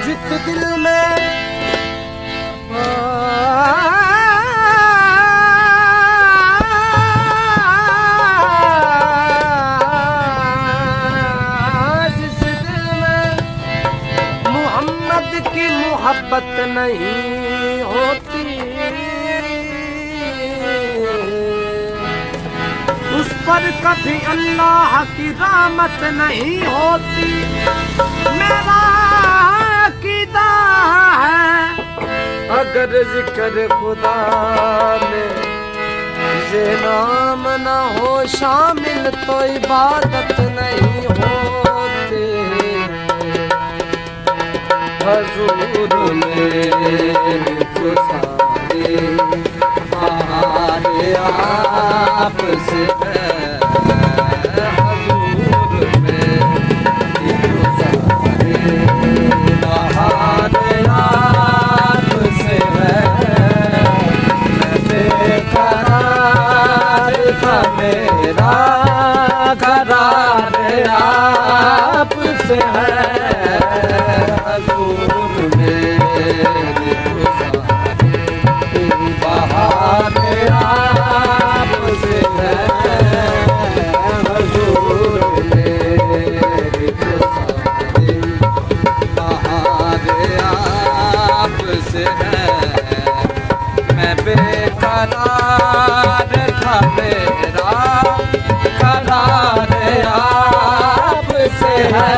जिस दिल में जिस दिल में मोहम्मद की मोहब्बत नहीं होती, उस पर कभी अल्लाह की रहमत नहीं होती। मेरा अकीदा है अगर जिक्र खुदा में ये नाम न हो शामिल तो इबादत नहीं होती। हुजूर में तो सारे हारे आपसे मेरा करार आपसे है। हुजूर मेरे बहाने आपसे है। हुजूर मेरे बहाने आपसे है। मैं बेकरार था मेरा करार आपसे है।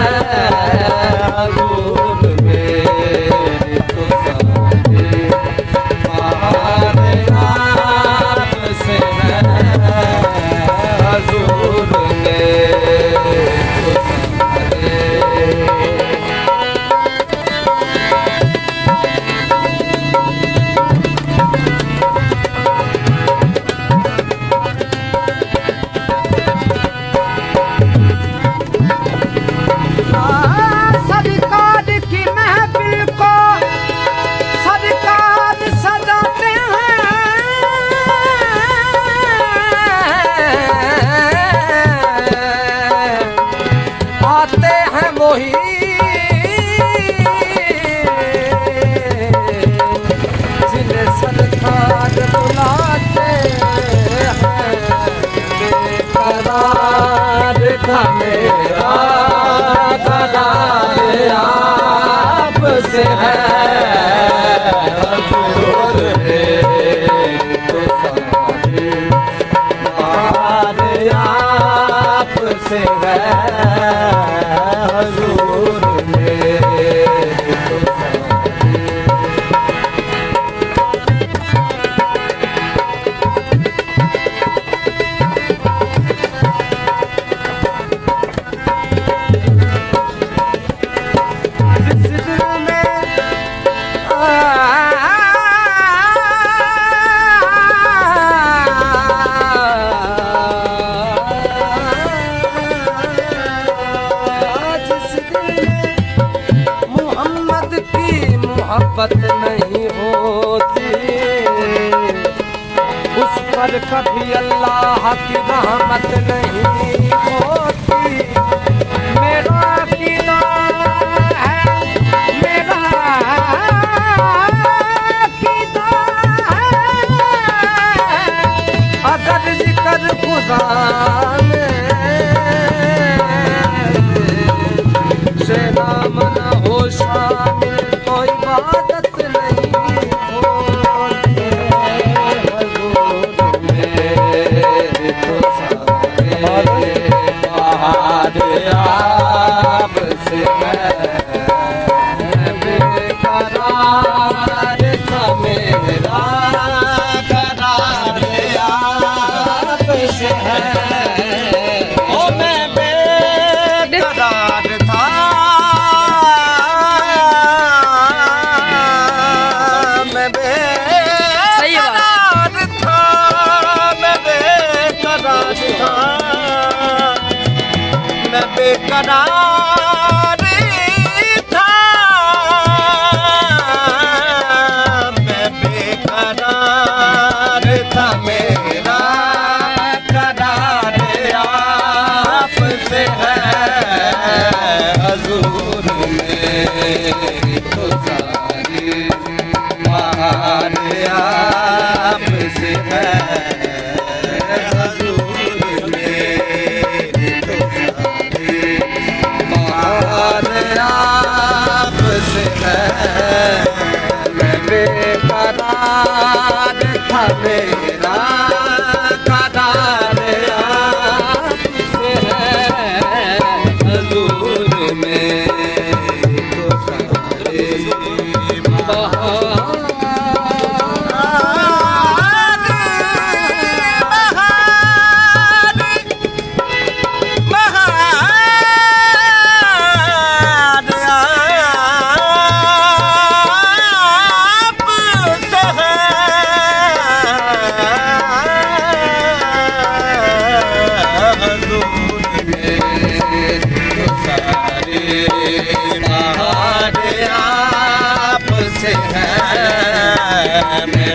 हुजूर मेरे तो सारे बहाने आपसे है। हुजूर मेरे तो सारे जिन्हें सरकार बुलाते हैं। करार था मेरा करार आपसे है। हुजूर मेरे तो सारे करार आपसे है। हुजूर मेरे तो सारे जिस दिल में मोहब्बत नहीं होती, उस पर कभी अल्लाह की रहमत नहीं होती। मेरा अकीदा है मेरा अकीदा है अगर जिक्र खुदा में से नाम न हो शामिल तो इबादत नहीं होती। हुजूर मेरे तो सारे बहाने आपसे है। बेकरार था मेरा करार आपसे है। ओ मैं बेकरार था बेकरार था मैं बेकरार था मेरा करार आपसे है। हुजूर में मेरी तो सारी बहार आपसे है हुजूर मेरी तो सारी बहार आपसे है मैं बेकरार था मेरा करार आपसे है हुजूर मेरी तो सारी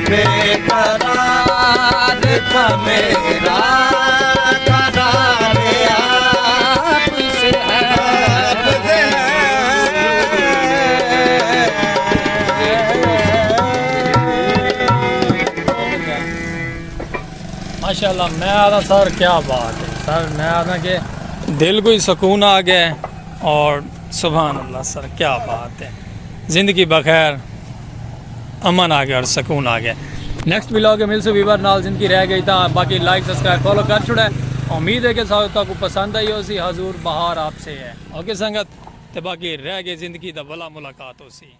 बेकरार था मेरा करार आपसे है माशाल्लाह। मैं आता सर क्या बात है सर, मैं आता कि दिल को ही सुकून आ गया और सुभान अल्लाह सर क्या बात है। ज़िंदगी बखैर अमन आ गया और सुकून आ गया। नेक्स्ट व्लॉग मिल से वीवर नाल ज़िंदगी रह गई था। बाकी लाइक सब्सक्राइब फॉलो कर छुड़ा। उम्मीद है कि साथ को पसंद आई हो सी। हजूर बहार आपसे है ओके संगत। तो बाकी रह गई ज़िंदगी दा भला मुलाकात हो सी।